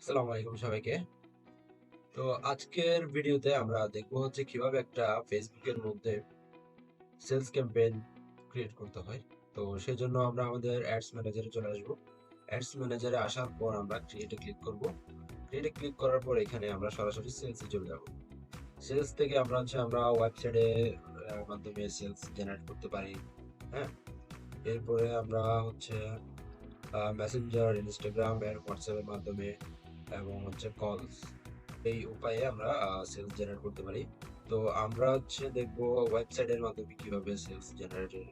আসসালামু আলাইকুম সবাইকে। তো আজকের ভিডিওতে আমরা দেখবো হচ্ছে কিভাবে একটা ফেসবুকের মধ্যে সেলস ক্যাম্পেইন ক্রিয়েট করতে হয়। তো সেজন্য আমরা আমাদের অ্যাডস ম্যানেজারে চলে আসবো। অ্যাডস ম্যানেজারে আসার পর আমরা ক্রিয়েটে ক্লিক করব। ক্রিয়েটে ক্লিক করার পর এখানে আমরা সরাসরি সেলসে চলে যাব। সেলস থেকে আমরা ওয়েবসাইটে মাধ্যমে সেলস জেনারেট করতে পারি। হ্যাঁ, এরপরে আমরা হচ্ছে মেসেঞ্জার, ইনস্টাগ্রাম এর হোয়াটসঅ্যাপের মাধ্যমে এবং হচ্ছে কলস এই উপায়ে আমরা সেলস জেনারেট করতে পারি। তো আমরা হচ্ছে দেখবো ওয়েবসাইটের মাধ্যমে কিভাবে সেলস জেনারেটের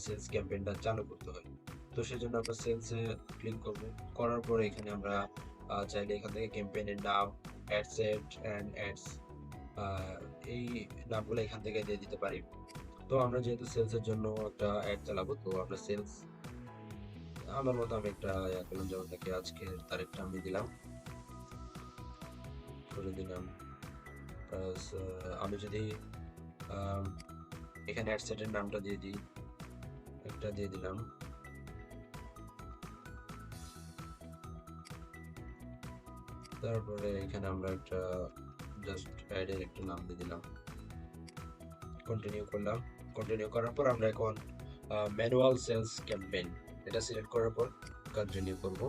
সেলস ক্যাম্পেইনটা চালু করতে হয়। তো সেজন্য আমরা সেলসে ক্লিক করব। করার পরে এখানে আমরা চাইলে এখান থেকে ক্যাম্পেইনের নাম, অ্যাড সেট এন্ড অ্যাডস এই নামগুলো এখান থেকে দিয়ে দিতে পারি। তো আমরা যেহেতু সেলসের জন্য একটা অ্যাড চালাবো, তো আমরা সেলস আমার মতো আমি একটা করলাম, যেমন দেখে আজকের তারিখটা আমি দিলাম, করে দিলাম। প্লাস আমি যদি আম, এখানে অ্যাডসেটের নামটা দিয়ে দিই, একটা দিয়ে দিলাম। তারপরে এখানে আমরা একটা জাস্ট অ্যাডের একটা নাম দিয়ে দিলাম, কন্টিনিউ করলাম। কন্টিনিউ করার পর আমরা এখন ম্যানুয়াল সেলস ক্যাম্পেইন এটা সিলেক্ট করার পর কন্টিনিউ করব।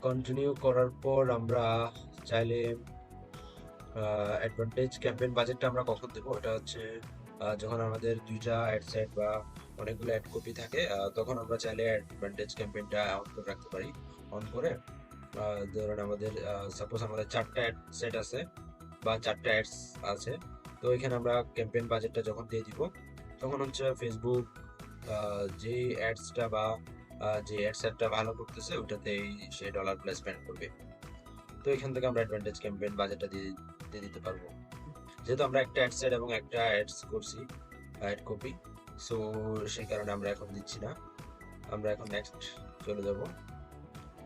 কন্টিনিউ করার পর আমরা চাইলে অ্যাডভান্টেজ ক্যাম্পেইন বাজেটটা আমরা কখন দেবো, এটা হচ্ছে যখন আমাদের দুইটা অ্যাড সেট বা অনেকগুলো অ্যাড কপি থাকে, তখন আমরা চাইলে অ্যাডভান্টেজ ক্যাম্পেইনটা অন করে রাখতে পারি। অন করে ধরুন আমাদের সাপোজ আমাদের চারটা অ্যাড সেট আছে বা চারটা অ্যাডস আছে, তো এখানে আমরা ক্যাম্পেইন বাজেটটা যখন দিয়ে দিব, তখন হচ্ছে ফেসবুক যে অ্যাডসটা বা যে অ্যাড সেটটা ভালো করতেছে ওটাতেই সে ডলার প্লেসমেন্ট করবে। তো এখান থেকে আমরা অ্যাডভান্টেজ ক্যাম্পেইন বাজেটটা দিয়ে দিতে পারবো। যেহেতু আমরা একটা অ্যাড সেট এবং একটা অ্যাডস করছি অ্যাড কপি, সো সেই কারণে আমরা এখন দিচ্ছি না। আমরা এখন নেক্সট চলে যাব।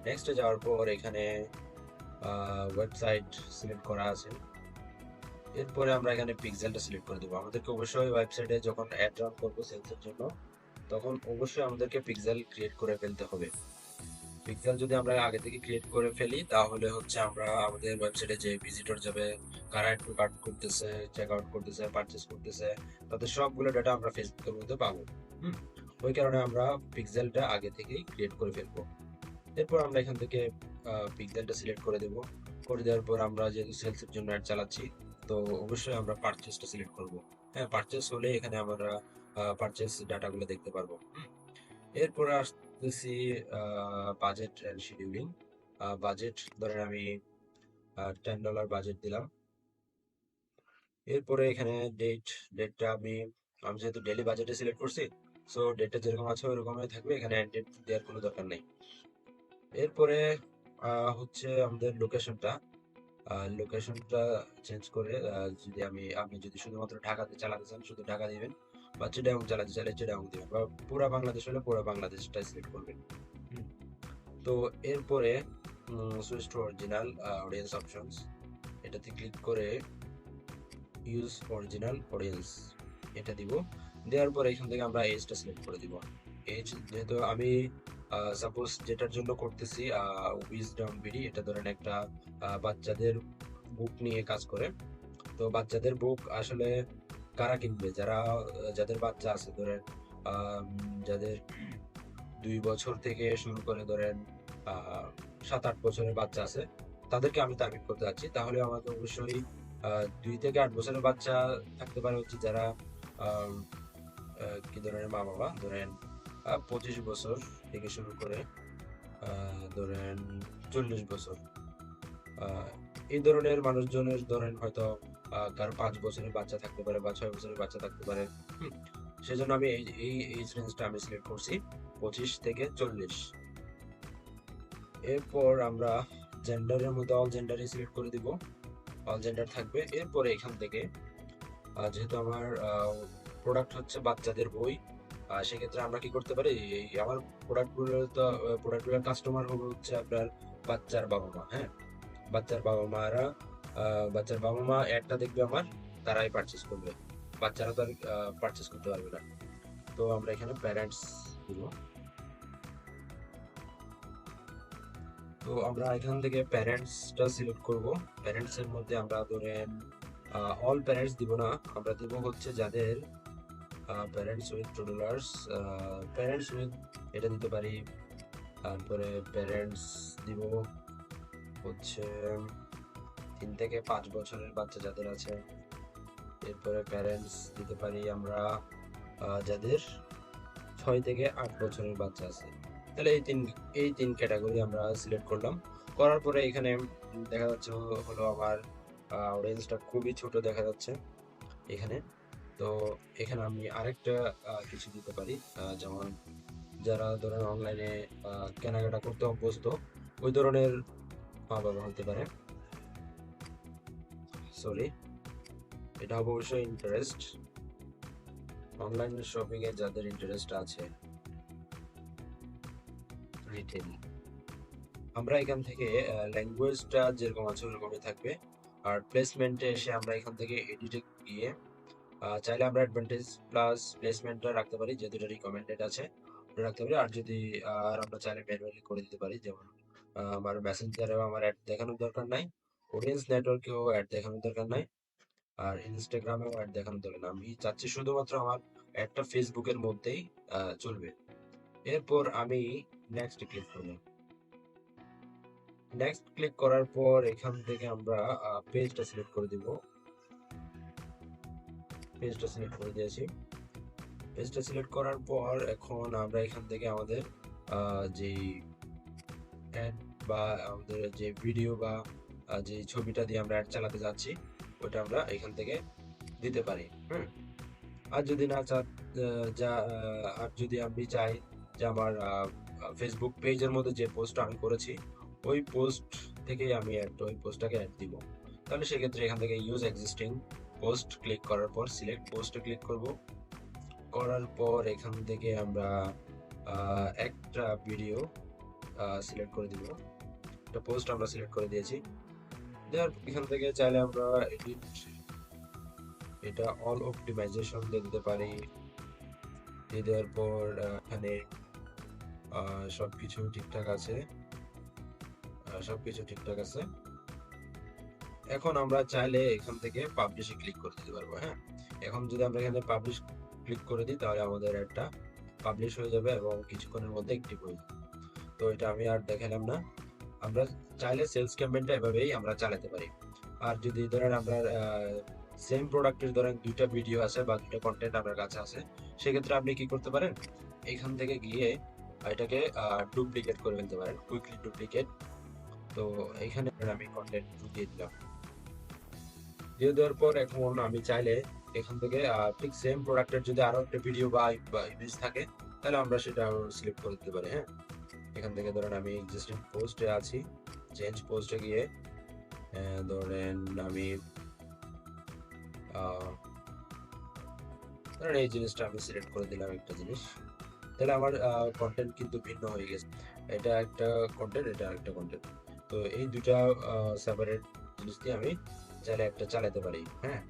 নেক্সটে যাওয়ার পর এখানে ওয়েবসাইট সিলেক্ট করা আছে। এরপরে আমরা এখানে পিক্সেলটা সিলেক্ট করে দেবো। আমাদেরকে অবশ্যই ওয়েবসাইটে যখন অ্যাড রান করবো সেলসের জন্য, তখন অবশ্যই আমাদেরকে পিক্সেল ক্রিয়েট করে ফেলতে হবে। পিক্সেল যদি আমরা আগে থেকে ক্রিয়েট করে ফেলি, তাহলে হচ্ছে আমরা আমাদের ওয়েবসাইটে যে ভিজিটর যাবে, কারা একটু কার্ট করতেছে, চেক আউট করতেছে, পারচেস করতেছে, তাদের সবগুলো ডাটা আমরা ফেসবুকের মধ্যে পাবো। হুম, ওই কারণে আমরা পিক্সেলটা আগে থেকেই ক্রিয়েট করে ফেলবো। এরপর আমরা এখান থেকে পিক্সেলটা সিলেক্ট করে দেব। করে দেওয়ার পর আমরা যেহেতু সেলসের জন্য অ্যাড চালাচ্ছি, তো অবশ্যই আমরা পারচেসটা সিলেক্ট করব। হ্যাঁ, পারচেস হলে এখানে আমরা পারচেস ডাটাগুলো দেখতে পারবো। এরপরে আসতেছি বাজেট এন্ড শিডিউলিং। বাজেট ধরেন আমি $10 বাজেট দিলাম। এরপরে এখানে ডেটটা আমি আমি যেহেতু ডেইলি বাজেটে সিলেক্ট করছি, সো ডেটটা যেরকম আছে ওইরকমই থাকবে, এখানে এন্ড ডেট দেওয়ার কোনো দরকার নেই। এরপরে হচ্ছে আমাদের লোকেশনটা চেঞ্জ করে, যদি আপনি যদি শুধুমাত্র ঢাকাতে চালাতে চান শুধু ঢাকা দিবেন, বা চিটাগাং চালাতে চাইলে চিটাগাং দিবেন, বা পুরা বাংলাদেশ হলে পুরা বাংলাদেশটা সিলেক্ট করবেন। হুম। তো এরপরে switch to original audience options এটাতে ক্লিক করে ইউজ অরিজিনাল অডিয়েন্স এটা দিব। দেওয়ার পরে এখান থেকে আমরা এজটা সিলেক্ট করে দিব। এজ যেহেতু আমি সাপোজ যেটার জন্য করতেছি উইজডম বিডি, এটা ধরেন একটা বাচ্চাদের বুক নিয়ে কাজ করে। তো বাচ্চাদের বুক আসলে কারা কিনবে, যাদের বাচ্চা আছে ধরেন, আম, যাদের 2 বছর থেকে শুরু করে ধরেন 7-8 বছরের বাচ্চা আছে, তাদেরকে আমি টার্গেট করতে যাচ্ছি। তাহলে আমাকে অবশ্যই 2 থেকে 8 বছরের বাচ্চা থাকতে পারে হচ্ছে যারা আম, কি ধরনের মা বাবা ধরেন 25 বছর থেকে শুরু করে ধরেন 40 বছর, আহ, এই ধরনের মানুষজনের ধরেন হয়তো কারো 5 বছরের বাচ্চা থাকতে পারে বা 6 বছরের বাচ্চা থাকতে পারে। হুম, সেজন্য আমি এই এজ রেঞ্জটা আমি সিলেক্ট করছি 25 থেকে 40। এরপর আমরা জেন্ডারের মধ্যে অল জেন্ডারই সিলেক্ট করে দিব, অল জেন্ডার থাকবে। এরপরে এখান থেকে যেহেতু আমার প্রোডাক্ট হচ্ছে বাচ্চাদের বই, সেক্ষেত্রে আমরা কি করতে পারি, এই আমার প্রোডাক্টগুলোর কাস্টমার হবে হচ্ছে আপনার বাচ্চার বাবা মা। হ্যাঁ, বাচ্চার বাবা মারা বাচ্চার বাবা মা অ্যাডটা দেখবে আমার, তারাই পারচেস করবে, বাচ্চারা তো আর পারচেস করতে পারবে না। তো আমরা এখানে প্যারেন্টস দিব। তো আমরা এখান থেকে প্যারেন্টসটা সিলেক্ট করব। প্যারেন্টস এর মধ্যে আমরা ধরেন অল প্যারেন্টস দিব না, আমরা দিব হচ্ছে যাদের প্যারেন্টস উইথ টুডলার্স, প্যারেন্টস উইথ এটা দিতে পারি। তারপরে প্যারেন্টস দিব হচ্ছে 3 থেকে 5 বছরের বাচ্চা যাদের আছে। এরপরে প্যারেন্টস দিতে পারি আমরা যাদের 6 থেকে 8 বছরের বাচ্চা আছে। তাহলে এই তিন ক্যাটাগরি আমরা সিলেক্ট করলাম। করার পরে এখানে দেখা যাচ্ছে হলো আমার অডিয়েন্সটা খুবই ছোট দেখা যাচ্ছে এখানে। তো এখানে আমি আরেকটা কিছু দিতে পারি, যেমন যারা ধরেন অনলাইনে কেনাকাটা করতে অভ্যস্ত, ওই ধরনের মা বাবা হতে পারে। সরি, এটা হবে অবশ্যই ইন্টারেস্ট, অনলাইন শপিং এ যাদের ইন্টারেস্ট আছে, রিটেল। আমরা এখান থেকে ল্যাঙ্গুয়েজটা যেরকম আছে ওরকমই থাকবে। আর প্লেসমেন্টে এসে আমরা এখান থেকে এডিটে গিয়ে চাইলে আমরা অ্যাডভান্টেজ প্লাস প্লেসমেন্টটা রাখতে পারি, যে দুটো রিকমেন্ডেড আছে ওটা রাখতে পারি। আর যদি আর আমরা চাইলে ম্যানুয়ালি করে দিতে পারি, যেমন আমার মেসেঞ্জারেও আমার অ্যাড দেখানোর দরকার নাই, অডিয়েন্স নেটওয়ার্কেও অ্যাড দেখানোর দরকার নাই, আর ইনস্টাগ্রামেও অ্যাড দেখানোর দরকার নাই। আমি চাচ্ছি শুধুমাত্র আমার অ্যাডটা ফেসবুকের মধ্যেই চলবে। এরপর আমি নেক্সট ক্লিক করব। নেক্সট ক্লিক করার পর এখান থেকে আমরা পেজটা সিলেক্ট করে দিব। পেজটা সিলেক্ট করে দিয়েছি। পেজটা সিলেক্ট করার পর এখন আমরা এখান থেকে আমাদের যে অ্যাড বা আমাদের যে ভিডিও বা যে ছবিটা দিয়ে আমরা অ্যাড চালাতে যাচ্ছি ওটা আমরা এখান থেকে দিতে পারি। আর যদি না চা আর যদি আমি চাই যে আমার ফেসবুক পেজের মধ্যে যে পোস্ট আমি করেছি ওই পোস্ট থেকেই আমি ওই পোস্টটাকে অ্যাড দিব, তাহলে সেক্ষেত্রে এখান থেকে ইউজ এক্সিস্টিং পোস্ট ক্লিক করার পর সিলেক্ট পোস্টে ক্লিক করব। করার পর এখান থেকে আমরা একটা ভিডিও সিলেক্ট করে দিব। একটা পোস্ট আমরা সিলেক্ট করে দিয়েছি। দেওয়ার এখান থেকে চাইলে আমরা এডিট এটা অল অপটিমাইজেশন দিয়ে দিতে পারি। দিয়ে দেওয়ার পর এখানে সবকিছু ঠিকঠাক আছে, সবকিছু ঠিকঠাক আছে। এখন আমরা চাইলে এখান থেকে পাবলিশে ক্লিক করে দিতে পারবো। হ্যাঁ, এখন যদি আমরা এখানে পাবলিশ ক্লিক করে দিই তাহলে আমাদের একটা পাবলিশ হয়ে যাবে এবং কিছুক্ষণের মধ্যে অ্যাক্টিভ হয়ে যাবে। তো এটা আমি আর দেখালাম না। আমরা চাইলে সেলস ক্যাম্পেইনটা এভাবেই আমরা চালাতে পারি। আর যদি ধরেন আমরা সেম প্রোডাক্টের ধরেন দুইটা ভিডিও আছে বা দুইটা কন্টেন্ট আপনার কাছে আছে, সেক্ষেত্রে আপনি কি করতে পারেন, এখান থেকে গিয়ে এটাকে ডুপ্লিকেট করে ফেলতে পারেন, কুইকলি ডুপ্লিকেট। তো এখানে আমি কন্টেন্ট দিয়ে দিলাম। দিয়ে দেওয়ার পর এখন আমি চাইলে এখান থেকে ঠিক সেম প্রোডাক্টের যদি আরো একটা ভিডিও বা ইমেজ থাকে তাহলে আমরা সেটা সিলেক্ট করে দিতে পারি। হ্যাঁ, এখান থেকে ধরেন আমি এক্সিস্টিং পোস্টে আছি, চেঞ্জ পোস্টে গিয়ে ধরেন আমি ধরেন এই জিনিসটা আমি সিলেক্ট করে দিলাম একটা জিনিস, তাহলে আমার কন্টেন্ট কিন্তু ভিন্ন হয়ে গেছে। এটা একটা কন্টেন্ট, এটা আরেকটা কন্টেন্ট। তো এই দুইটা সেপারেট জিনিস দিয়ে আমি চাইলে একটা চালাতে পারি। হ্যাঁ,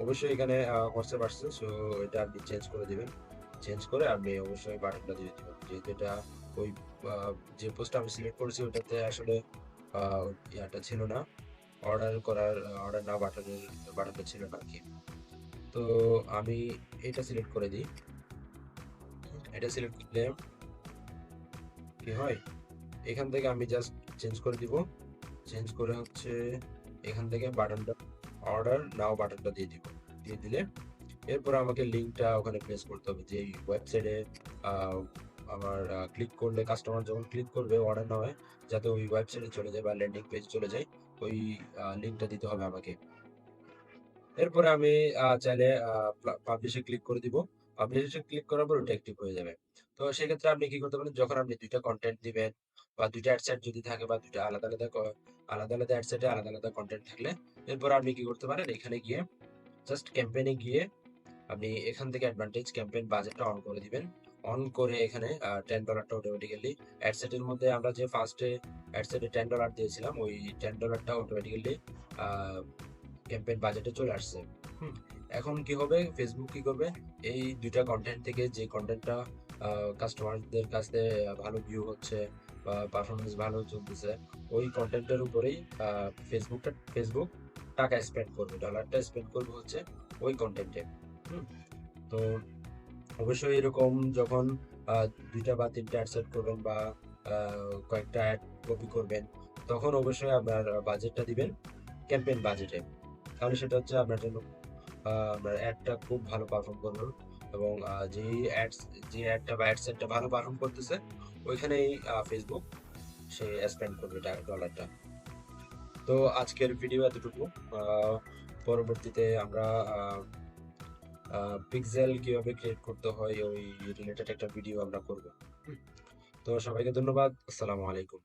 অবশ্যই এখানে হোয়াটসঅ্যাপ আসছে, সো এটা আপনি চেঞ্জ করে দিবেন। চেঞ্জ করে আপনি অবশ্যই বাটনটা দিয়ে দিবেন, যেহেতু এটা ওই যে পোস্টটা আমি সিলেক্ট করেছি ওটাতে আসলে ইয়াটা ছিল না, অর্ডার না বাটনটা ছিল না আর কি। তো আমি এটা সিলেক্ট করে দিই। এটা সিলেক্ট করলে কি হয়, এখান থেকে আমি জাস্ট চেঞ্জ করে দিব। চেঞ্জ করে হচ্ছে এখান থেকে বাটনটা অর্ডার নাও বাটনটা দিয়ে দিব। দিয়ে দিলে এরপর আমাকে লিঙ্কটা ওখানে প্লেস করতে হবে, যে ওয়েবসাইটে আমার ক্লিক করলে কাস্টমার যখন ক্লিক করবে অর্ডার না হয় যাতে ওই ওয়েবসাইটে চলে যায় বা ল্যান্ডিং পেজ চলে যায়, ওই লিঙ্কটা দিতে হবে আমাকে। এরপরে আমি চাইলে পাবলিশে ক্লিক করে দিব। পাবলিশে ক্লিক করার পর ওটা অ্যাক্টিভ হয়ে যাবে। তো সেক্ষেত্রে আপনি কি করতে পারেন, যখন আপনি দুইটা কন্টেন্ট দিবেন বা দুইটা অ্যাডসেট যদি থাকে বা দুইটা আলাদা আলাদা আলাদা আলাদা অ্যাডসেটে আলাদা আলাদা কন্টেন্ট থাকলে এরপর আপনি কি করতে পারেন, এখানে গিয়ে জাস্ট ক্যাম্পেইনে গিয়ে আপনি এখান থেকে অ্যাডভান্টেজ ক্যাম্পেইন বাজেটটা অন করে দিবেন। অন করে এখানে $10টা অটোমেটিক্যালি অ্যাডসেটের মধ্যে আমরা যে ফার্স্টে অ্যাডসেটে $10 দিয়েছিলাম ওই $10টা অটোমেটিক্যালি ক্যাম্পেইন বাজেটে চলে আসছে। এখন কি হবে, ফেসবুক কি করবে, এই দুইটা কন্টেন্ট থেকে যে কন্টেন্টটা কাস্টমারদের কাছে ভালো ভিউ হচ্ছে বা পারফরমেন্স ভালো চলতেছে, ওই কন্টেন্টের উপরেই ফেসবুক টাকা স্পেন্ড করবে, ডলারটা স্পেন্ড করবে হচ্ছে ওই কন্টেন্টে। হুম। তো অবশ্যই এরকম যখন দুইটা বা তিনটা অ্যাড সেট করবেন বা কয়েকটা অ্যাড কপি করবেন, তখন অবশ্যই আপনার বাজেটটা দিবেন ক্যাম্পেইন বাজেটে। তাহলে সেটা হচ্ছে আপনার জন্য আপনার অ্যাডটা খুব ভালো পারফর্ম করবে। এবং যে অ্যাডটা বা অ্যাড সেটটা ভালো পারফর্ম করতেছে, ওইখানেই ফেসবুক সে স্পেন্ড করবে ডলারটা। তো আজকের ভিডিও এতটুকু। আহ, পরবর্তীতে আমরা পিক্সেল কিভাবে ক্রিয়েট করতে হয় ওই রিলেটেড একটা ভিডিও আমরা করব। তো সবাইকে ধন্যবাদ। আসসালামু আলাইকুম।